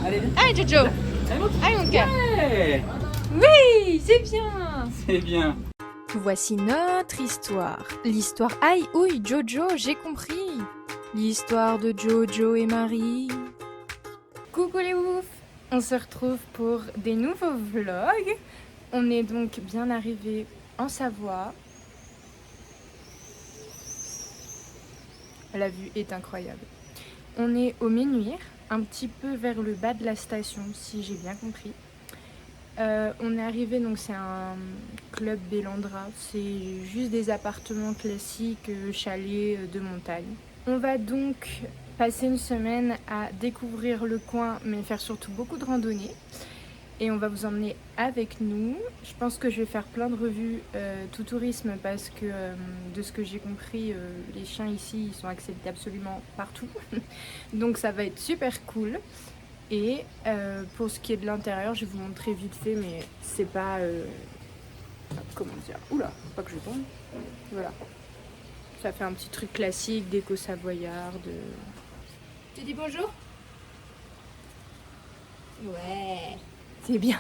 Allez, viens. Allez Jojo. Allez, monte. Allez mon cœur. Ouais. Oui, c'est bien. C'est bien. Voici notre histoire. L'histoire Aïe ouille Jojo, j'ai compris. L'histoire de Jojo et Marie. Coucou les oufs. On se retrouve pour des nouveaux vlogs. On est donc bien arrivé en Savoie. La vue est incroyable. On est au Menhir, un petit peu vers le bas de la station, si j'ai bien compris. On est arrivé, donc c'est un club Bellandra, c'est juste des appartements classiques, chalets de montagne. On va donc passer une semaine à découvrir le coin, mais faire surtout beaucoup de randonnées. Et on va vous emmener avec nous. Je pense que je vais faire plein de revues tout tourisme parce que de ce que j'ai compris, les chiens ici ils sont acceptés absolument partout. Donc ça va être super cool. Et pour ce qui est de l'intérieur, je vais vous montrer vite fait, mais c'est pas... comment dire? Oula, faut pas que je tombe. Voilà. Ça fait un petit truc classique, déco savoyarde. Tu dis bonjour? Ouais. C'est bien.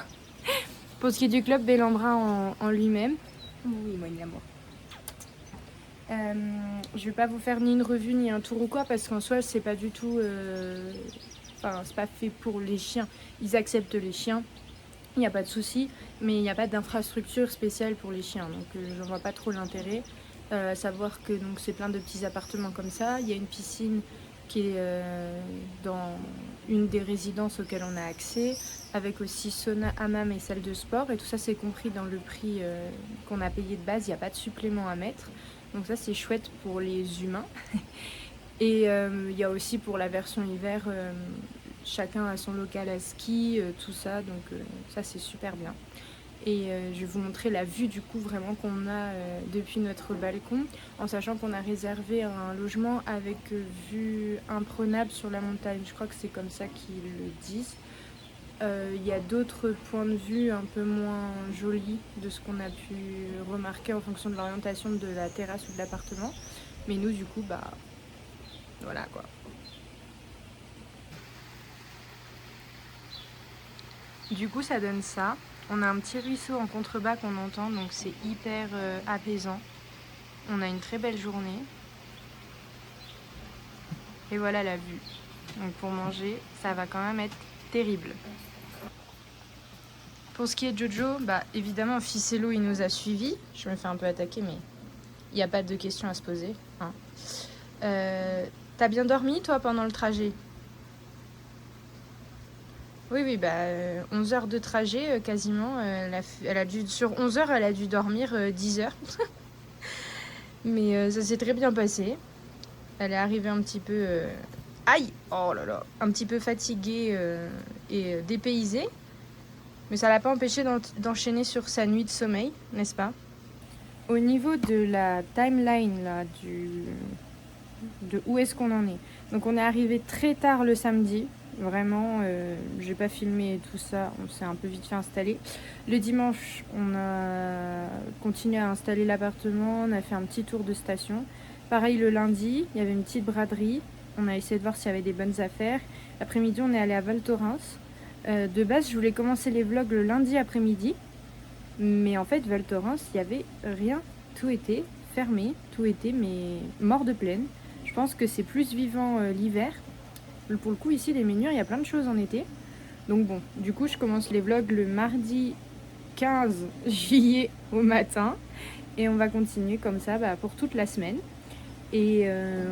Pour ce qui est du club Bellandra en lui-même, oui, moi il l'amour. Je vais pas vous faire ni une revue ni un tour ou quoi parce qu'en soi c'est pas du tout, enfin c'est pas fait pour les chiens. Ils acceptent les chiens, il n'y a pas de souci, mais il n'y a pas d'infrastructure spéciale pour les chiens, donc j'en vois pas trop l'intérêt. Savoir que donc c'est plein de petits appartements comme ça, il y a une piscine qui est dans une des résidences auxquelles on a accès, avec aussi sauna, hammam et salle de sport, et tout ça c'est compris dans le prix qu'on a payé de base, il n'y a pas de supplément à mettre, donc ça c'est chouette pour les humains. Et il y a aussi pour la version hiver, chacun a son local à ski, tout ça, donc ça c'est super bien. Et je vais vous montrer la vue du coup vraiment qu'on a depuis notre balcon, en sachant qu'on a réservé un logement avec vue imprenable sur la montagne. Je crois que c'est comme ça qu'ils le disent. Il y a d'autres points de vue un peu moins jolis de ce qu'on a pu remarquer en fonction de l'orientation de la terrasse ou de l'appartement. Mais nous du coup, bah voilà quoi. Du coup ça donne ça. On a un petit ruisseau en contrebas qu'on entend, donc c'est hyper apaisant. On a une très belle journée. Et voilà la vue. Donc pour manger, ça va quand même être terrible. Pour ce qui est de Jojo, bah évidemment Ficello il nous a suivis. Je me fais un peu attaquer mais il n'y a pas de questions à se poser. Hein. T'as bien dormi toi pendant le trajet? Oui, bah 11 heures de trajet quasiment. Elle a dû, sur 11 heures, elle a dû dormir 10 heures. Mais ça s'est très bien passé. Elle est arrivée un petit peu... aïe! Oh là là! Un petit peu fatiguée et dépaysée. Mais ça l'a pas empêché d'enchaîner sur sa nuit de sommeil, n'est-ce pas? Au niveau de la timeline là, de où est-ce qu'on en est. Donc on est arrivé très tard le samedi. Vraiment, j'ai pas filmé tout ça, on s'est un peu vite fait installer. Le dimanche, on a continué à installer l'appartement, on a fait un petit tour de station. Pareil le lundi, il y avait une petite braderie, on a essayé de voir s'il y avait des bonnes affaires. L'après-midi, on est allé à Val Thorens. De base, je voulais commencer les vlogs le lundi après-midi, mais en fait, Val Thorens, il y avait rien, tout était fermé, tout était mais mort de plaine. Je pense que c'est plus vivant l'hiver. Pour le coup, ici, les Menhirs, il y a plein de choses en été. Donc bon, du coup, je commence les vlogs le mardi 15 juillet au matin. Et on va continuer comme ça pour toute la semaine. Et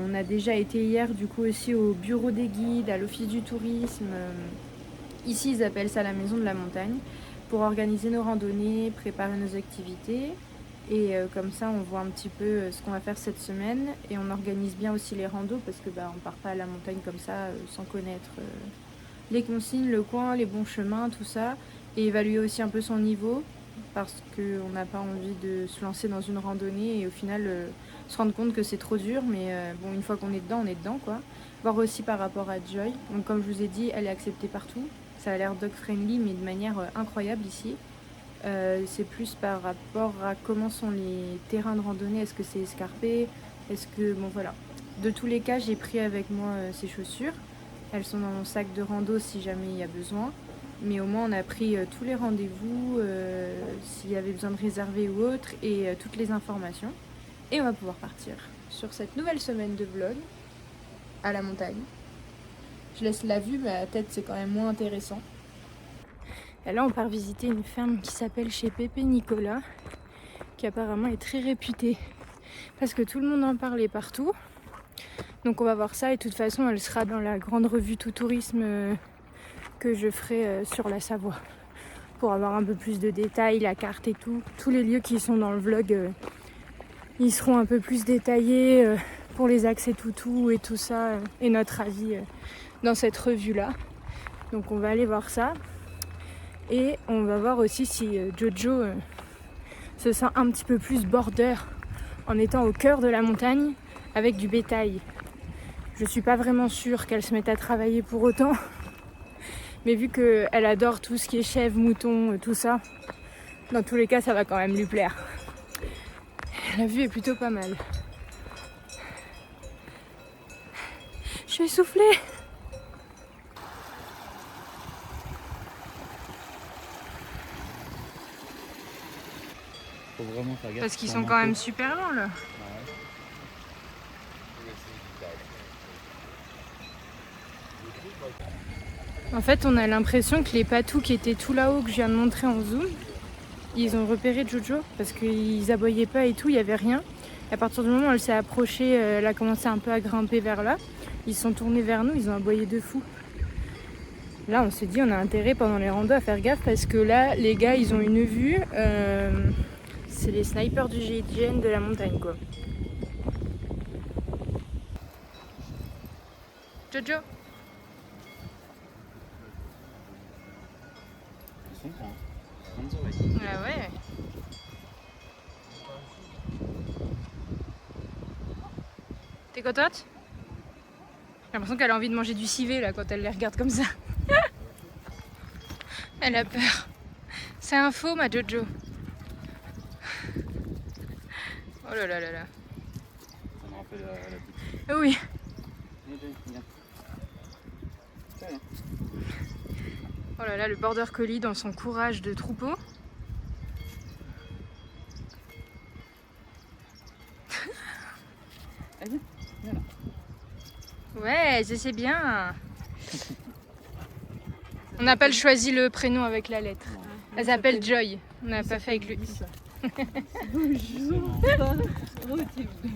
on a déjà été hier, du coup, aussi au bureau des guides, à l'office du tourisme. Ici, ils appellent ça la maison de la montagne. Pour organiser nos randonnées, préparer nos activités. Et comme ça, on voit un petit peu ce qu'on va faire cette semaine. Et on organise bien aussi les randos parce que on part pas à la montagne comme ça sans connaître les consignes, le coin, les bons chemins, tout ça. Et évaluer aussi un peu son niveau parce qu'on n'a pas envie de se lancer dans une randonnée et au final se rendre compte que c'est trop dur. Mais bon, une fois qu'on est dedans, on est dedans quoi. Voir aussi par rapport à Joy. Donc comme je vous ai dit, elle est acceptée partout. Ça a l'air dog friendly mais de manière incroyable ici. C'est plus par rapport à comment sont les terrains de randonnée, est-ce que c'est escarpé, est-ce que... Bon voilà. De tous les cas, j'ai pris avec moi ces chaussures. Elles sont dans mon sac de rando si jamais il y a besoin. Mais au moins on a pris tous les rendez-vous, s'il y avait besoin de réserver ou autre, et toutes les informations. Et on va pouvoir partir sur cette nouvelle semaine de vlog à la montagne. Je laisse la vue, mais à la tête c'est quand même moins intéressant. Et là on part visiter une ferme qui s'appelle chez Pépé Nicolas, qui apparemment est très réputée parce que tout le monde en parlait partout. Donc on va voir ça, et de toute façon elle sera dans la grande revue Tout Tourisme que je ferai sur la Savoie, pour avoir un peu plus de détails, la carte et tout. Tous les lieux qui sont dans le vlog, ils seront un peu plus détaillés pour les accès Toutou et tout ça, et notre avis dans cette revue-là. Donc on va aller voir ça. Et on va voir aussi si Jojo se sent un petit peu plus border en étant au cœur de la montagne avec du bétail. Je suis pas vraiment sûre qu'elle se mette à travailler pour autant. Mais vu qu'elle adore tout ce qui est chèvre, mouton, tout ça, dans tous les cas, ça va quand même lui plaire. La vue est plutôt pas mal. Je suis essoufflée. Faut vraiment faire gaffe. Parce qu'ils sont quand même super lents là. En fait, on a l'impression que les patous qui étaient tout là-haut, que je viens de montrer en zoom, ils ont repéré Jojo parce qu'ils aboyaient pas et tout, il n'y avait rien. Et à partir du moment où elle s'est approchée, elle a commencé un peu à grimper vers là. Ils se sont tournés vers nous, ils ont aboyé de fou. Là, on s'est dit, on a intérêt pendant les randos à faire gaffe parce que là, les gars, ils ont une vue. C'est les snipers du GIGN de la montagne, quoi. Jojo. Ils sont grands. Grandes oreilles. Ah ouais. T'es contente? J'ai l'impression qu'elle a envie de manger du civet là quand elle les regarde comme ça. Elle a peur. C'est un faux, ma Jojo. Oh là là là là. Ça me rappelle la petite. Oui. Viens. Oh là là, le border collie dans son courage de troupeau. Allez, viens là. Ouais, je sais bien. On n'a pas choisi le prénom avec la lettre. Elle s'appelle Joy. On n'a pas fait avec le i. Bonjour. Oh, t'es belle.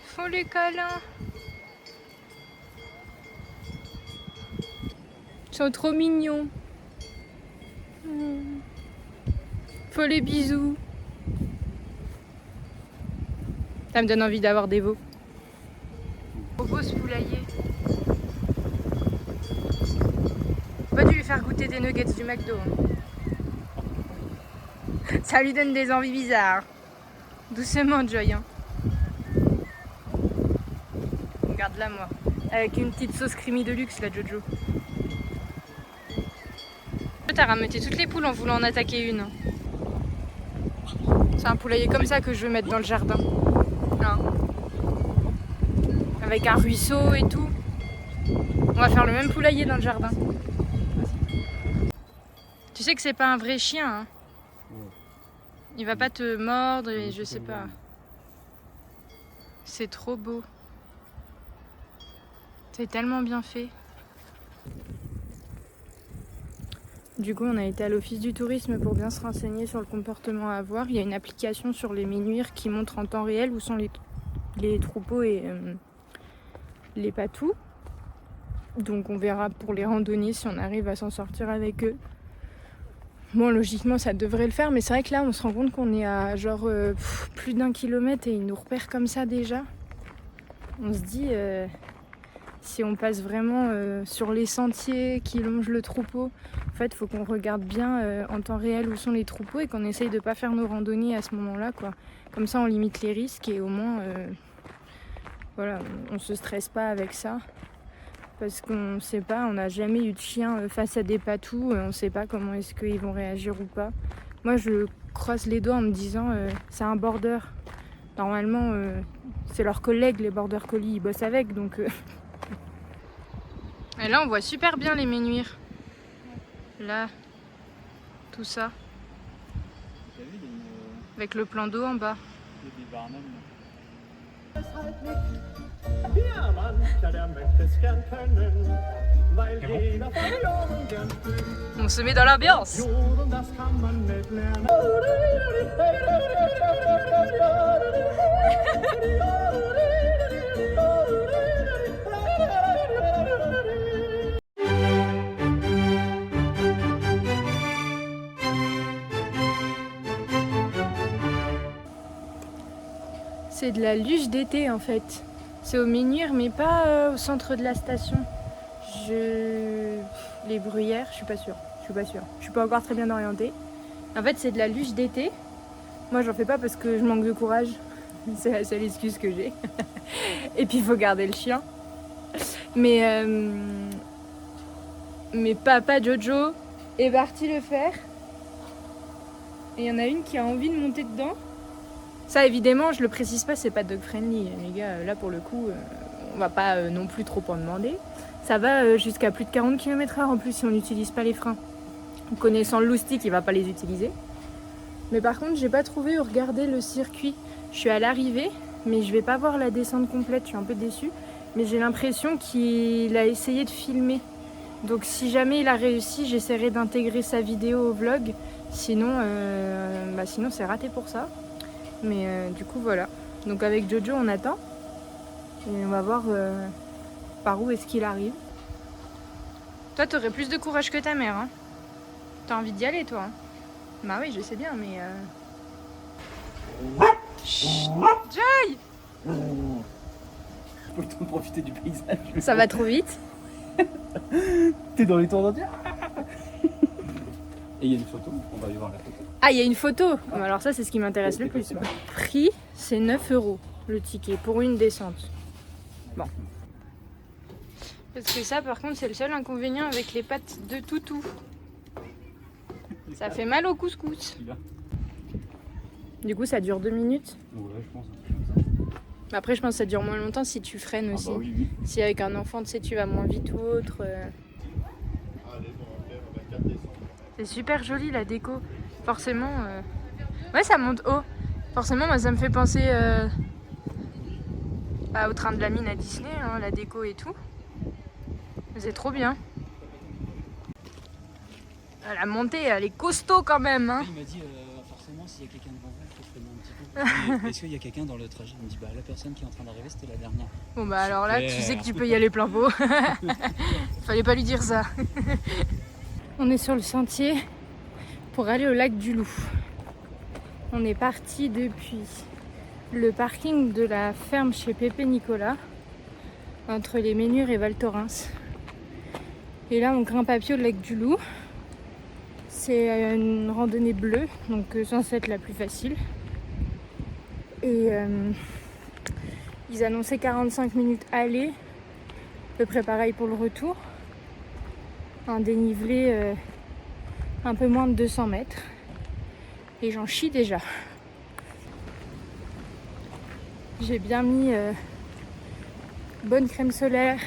Font les câlins. Ils sont trop mignons. Faut les bisous. Ça me donne envie d'avoir des veaux. Trop beau ce poulailler. On va dû lui faire goûter des nuggets du McDo. Ça lui donne des envies bizarres. Doucement, Joy. Hein. Regarde-la, moi. Avec une petite sauce creamy de luxe, la Jojo. T'as rameuté toutes les poules en voulant en attaquer une. C'est un poulailler comme ça que je veux mettre dans le jardin. Hein. Avec un ruisseau et tout. On va faire le même poulailler dans le jardin. Tu sais que c'est pas un vrai chien. Hein. Il va pas te mordre et je sais pas. C'est trop beau. C'est tellement bien fait. Du coup, on a été à l'office du tourisme pour bien se renseigner sur le comportement à avoir. Il y a une application sur les menhirs qui montre en temps réel où sont les troupeaux et les patous. Donc on verra pour les randonnées si on arrive à s'en sortir avec eux. Bon, logiquement, ça devrait le faire, mais c'est vrai que là, on se rend compte qu'on est à genre plus d'1 kilomètre et ils nous repèrent comme ça déjà. On se dit, si on passe vraiment sur les sentiers qui longent le troupeau, en fait, il faut qu'on regarde bien en temps réel où sont les troupeaux et qu'on essaye de ne pas faire nos randonnées à ce moment-là, quoi. Comme ça, on limite les risques et au moins, voilà, on se stresse pas avec ça. Parce qu'on ne sait pas, on n'a jamais eu de chien face à des patous, on ne sait pas comment est-ce qu'ils vont réagir ou pas. Moi, je croise les doigts en me disant c'est un border, Normalement, c'est leurs collègues, les border collies, ils bossent avec, donc... Et là, on voit super bien les menhirs. Là, tout ça. T'as vu, il y a une... Avec le plan d'eau en bas. il y a des Barnum, là. Ja, mancher, der möchte es gern können, weil jeder von Jungen gern spielt. On se met dans l'ambiance. Jodeln, das kann man nicht lernen. C'est de la luge d'été en fait. C'est au Menhir mais pas au centre de la station. Les bruyères, je suis pas sûre. Je suis pas encore très bien orientée. En fait c'est de la luge d'été. Moi j'en fais pas parce que je manque de courage. C'est la seule excuse que j'ai. Et puis il faut garder le chien. Mais papa Jojo est parti le faire. Et il y en a une qui a envie de monter dedans. Ça évidemment, je le précise pas, c'est pas dog friendly. Les gars, là pour le coup, on va pas non plus trop en demander. Ça va jusqu'à plus de 40 km/h en plus si on n'utilise pas les freins. Connaissant le loustic, il va pas les utiliser. Mais par contre, j'ai pas trouvé ou regardé le circuit. Je suis à l'arrivée, mais je vais pas voir la descente complète, je suis un peu déçue. Mais j'ai l'impression qu'il a essayé de filmer. Donc si jamais il a réussi, j'essaierai d'intégrer sa vidéo au vlog. Sinon, sinon c'est raté pour ça. Mais du coup voilà. Donc avec Jojo on attend. Et on va voir par où est-ce qu'il arrive. Toi t'aurais plus de courage que ta mère hein. T'as envie d'y aller toi hein. Bah oui je sais bien mais Chut, Joy. Faut le temps de profiter du paysage. Ça va trop vite. T'es dans les tours d'entière. Et il y a une photo, on va aller voir la photo. Ah, il y a une photo. Alors ça, c'est ce qui m'intéresse le plus. Prix, c'est 9 € le ticket pour une descente. Bon. Parce que ça, par contre, c'est le seul inconvénient avec les pattes de toutou. Ça fait mal au couscous. Du coup, ça dure 2 minutes. Ouais, je pense. Après, je pense que ça dure moins longtemps si tu freines aussi. Ah bah oui. Si avec un enfant, tu sais, tu vas moins vite ou autre. C'est super joli la déco. Forcément, ouais, ça monte haut. Forcément, moi, ça me fait penser au train de la mine à Disney, hein, la déco et tout. C'est trop bien. La montée, elle est costaud quand même. Hein. Il m'a dit, forcément, s'il y a quelqu'un devant vous, il faut freiner un petit peu. Est-ce qu'il y a quelqu'un dans le trajet? Il me dit, bah la personne qui est en train d'arriver, c'était la dernière. Bon, bah alors là, tu sais que tu peux y aller plein pot. Fallait pas lui dire ça. On est sur le sentier pour aller au lac du Loup. On est parti depuis le parking de la ferme chez Pépé Nicolas, entre les Menhir et Val Thorens. Et là, on grimpe à pied au lac du Loup. C'est une randonnée bleue, donc censée être la plus facile. Et ils annonçaient 45 minutes aller, à peu près pareil pour le retour. Un dénivelé un peu moins de 200 mètres. Et j'en chie déjà. J'ai bien mis bonne crème solaire,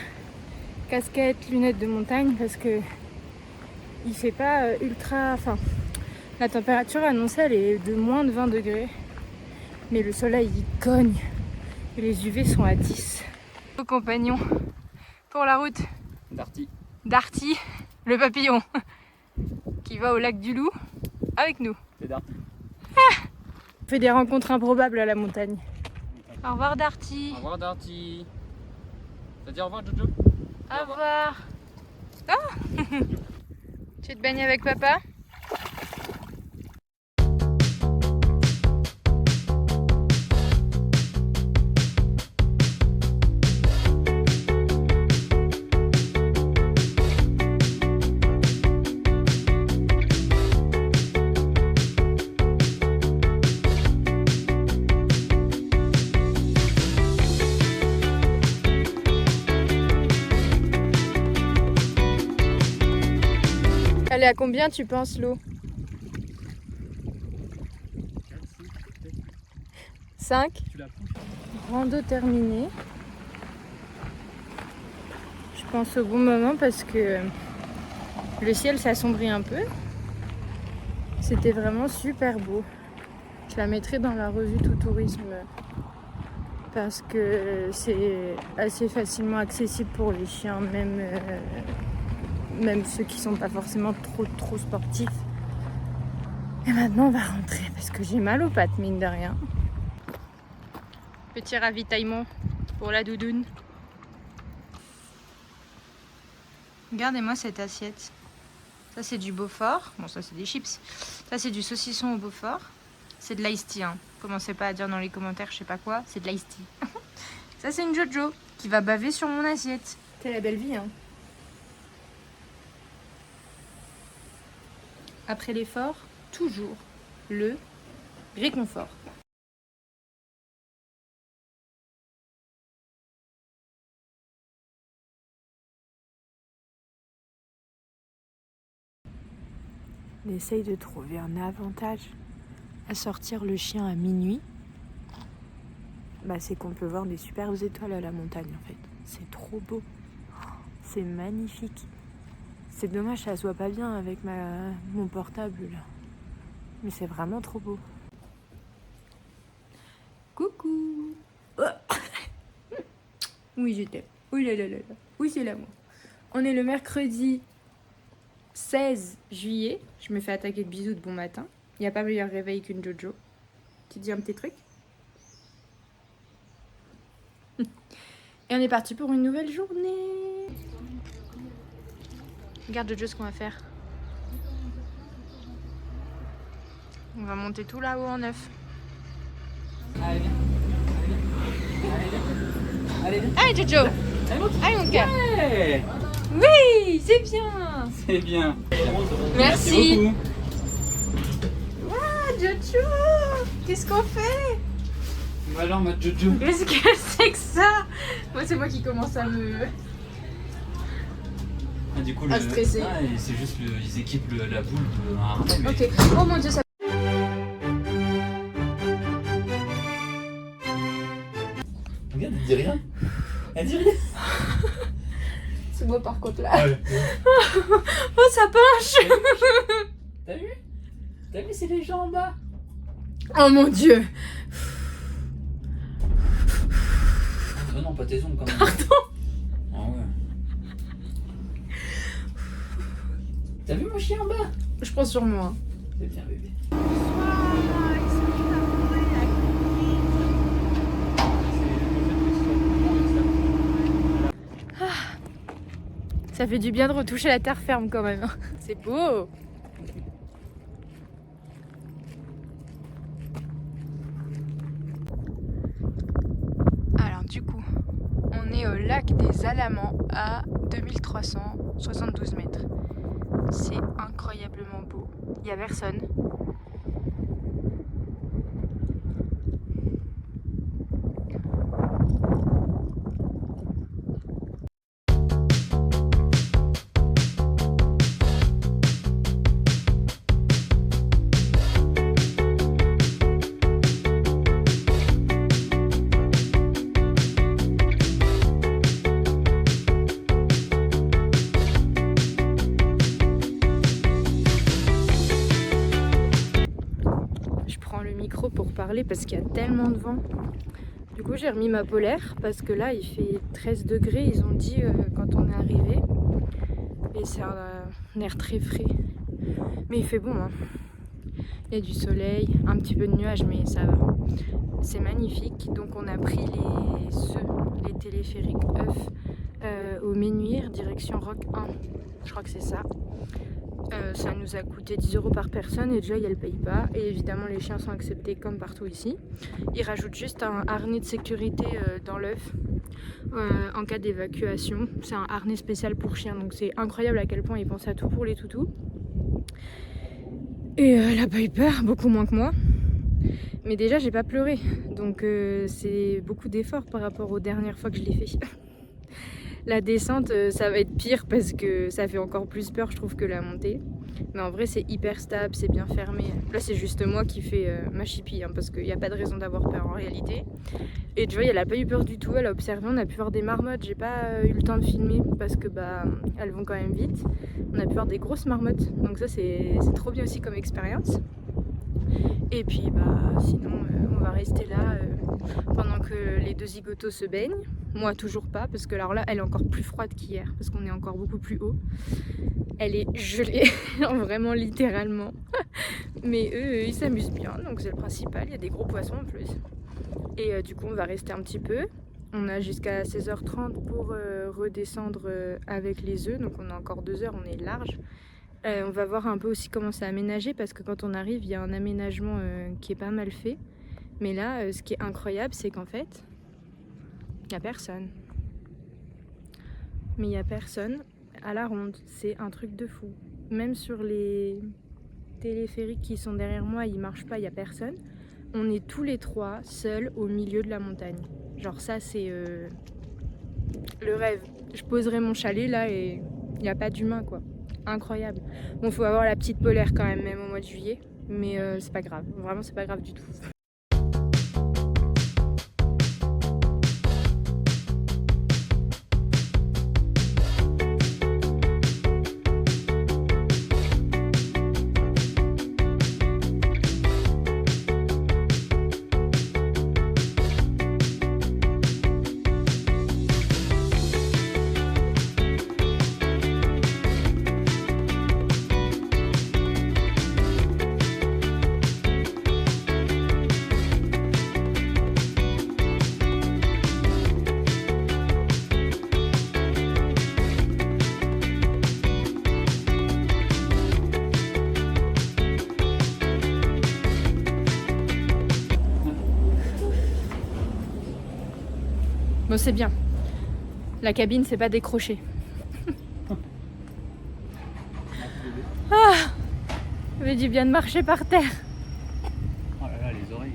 casquette, lunettes de montagne parce que il fait pas ultra... Enfin, la température annoncée elle est de moins de 20 degrés. Mais le soleil il cogne et les UV sont à 10. Nos compagnons pour la route Darty, le papillon, qui va au lac du Loup avec nous. C'est Darty. On fait des rencontres improbables à la montagne. Au revoir Darty. Au revoir Darty. T'as dit au revoir Jojo? Au revoir. Oh tu te baignes avec papa? Elle est à combien tu penses l'eau? 5. Tu la pousses. Rando terminé. Je pense au bon moment parce que le ciel s'assombrit un peu. C'était vraiment super beau. Je la mettrai dans la revue Tout Tourisme parce que c'est assez facilement accessible pour les chiens, même ceux qui sont pas forcément trop sportifs. Et maintenant on va rentrer parce que j'ai mal aux pattes, mine de rien. Petit ravitaillement pour la doudoune. Regardez-moi cette assiette. Ça c'est du Beaufort. Bon, ça c'est des chips. Ça c'est du saucisson au Beaufort. C'est de l'ice tea. Hein. Commencez pas à dire dans les commentaires je sais pas quoi. C'est de l'ice tea. Ça c'est une Jojo qui va baver sur mon assiette. C'est la belle vie. Hein. Après l'effort, toujours le réconfort. On essaye de trouver un avantage à sortir le chien à minuit. C'est qu'on peut voir des superbes étoiles à la montagne en fait. C'est trop beau. C'est magnifique. C'est dommage que ça se voit pas bien avec mon portable là. Mais c'est vraiment trop beau. Coucou. Oui, je t'aime. Oui, là, là, là, là. Oui, c'est l'amour. On est le mercredi 16 juillet. Je me fais attaquer de bisous de bon matin. Il n'y a pas meilleur réveil qu'une Jojo. Tu dis un petit truc? Et on est parti pour une nouvelle journée. Regarde Jojo ce qu'on va faire. On va monter tout là-haut en neuf. Allez, viens. Allez, viens. Allez Jojo. Allez mon cœur. Ouais. Oui, c'est bien. C'est bien. Merci. beaucoup. Ah Jojo. Qu'est-ce qu'on fait? Alors ma Jojo. Qu'est-ce que c'est que ça? Moi c'est moi qui commence à me... Ah, du coup, À stresser. c'est juste ils équipent la boule d'un harnais. Mais... Ok. Oh mon dieu, ça... Regarde, elle dit rien. Elle dit rien. C'est moi par contre là. Ouais. Oh ça penche. T'as vu? T'as vu, c'est les gens en bas. Oh mon dieu. Ah non, pas tes ongles quand même. Pardon. Ah ouais. T'as vu mon chien en bas? Je prends sur moi. C'est bien bébé. Ça fait du bien de retoucher la terre ferme quand même. C'est beau. Alors du coup, on est au lac des Alamans à 2372 mètres. C'est incroyablement beau. Il n'y a personne. Pour parler parce qu'il y a tellement de vent. Du coup j'ai remis ma polaire parce que là il fait 13 degrés ils ont dit quand on est arrivé et c'est un air très frais mais il fait bon hein. Il y a du soleil, un petit peu de nuages mais ça va, c'est magnifique. Donc on a pris les téléphériques au Ménuire direction Roc 1, je crois que c'est ça. Ça nous a coûté 10 € par personne et Joy elle paye pas et évidemment les chiens sont acceptés comme partout ici. Ils rajoutent juste un harnais de sécurité dans l'œuf en cas d'évacuation. C'est un harnais spécial pour chiens donc c'est incroyable à quel point ils pensent à tout pour les toutous. Et elle a paye pas, beaucoup moins que moi. Mais déjà j'ai pas pleuré donc c'est beaucoup d'efforts par rapport aux dernières fois que je l'ai fait. La descente ça va être pire parce que ça fait encore plus peur je trouve que la montée. Mais en vrai, c'est hyper stable, c'est bien fermé. Là, c'est juste moi qui fais ma chipie, hein, parce qu'il n'y a pas de raison d'avoir peur en réalité. Et tu vois, elle a pas eu peur du tout, elle a observé, on a pu voir des marmottes. J'ai pas eu le temps de filmer parce que bah elles vont quand même vite. On a pu voir des grosses marmottes, donc ça c'est trop bien aussi comme expérience. Et puis bah sinon on va rester là pendant que les deux zigotos se baignent. Moi toujours pas, parce que alors là elle est encore plus froide qu'hier, parce qu'on est encore beaucoup plus haut. Elle est gelée, vraiment littéralement. Mais eux ils s'amusent bien, donc c'est le principal, il y a des gros poissons en plus. Et du coup on va rester un petit peu. On a jusqu'à 16h30 pour redescendre avec les œufs, donc on a encore 2 heures, on est large. On va voir un peu aussi comment c'est aménagé, parce que quand on arrive il y a un aménagement qui est pas mal fait. Mais là ce qui est incroyable c'est qu'en fait il n'y a personne. Mais il n'y a personne à la ronde, c'est un truc de fou. Même sur les téléphériques qui sont derrière moi, ils marchent pas, il n'y a personne. On est tous les trois seuls au milieu de la montagne. Genre ça c'est le rêve. Je poserai mon chalet là et il n'y a pas d'humain quoi. Incroyable. Bon, faut avoir la petite polaire quand même au mois de juillet. Mais c'est pas grave. Vraiment c'est pas grave du tout. Bon, c'est bien. La cabine s'est pas décrochée. Ah, ça fait du bien de marcher par terre. Oh là là, les oreilles.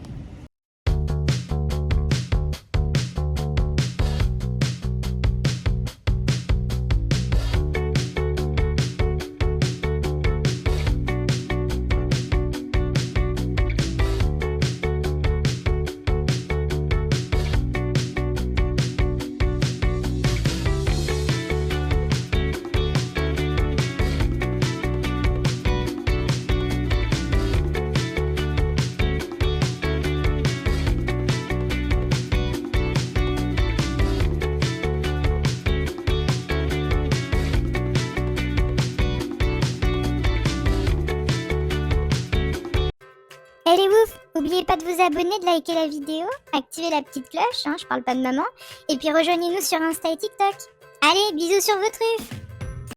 Elle est ouf! N'oubliez pas de vous abonner, de liker la vidéo, activer la petite cloche, je parle pas de maman, et puis rejoignez-nous sur Insta et TikTok. Allez, bisous sur vos truffes!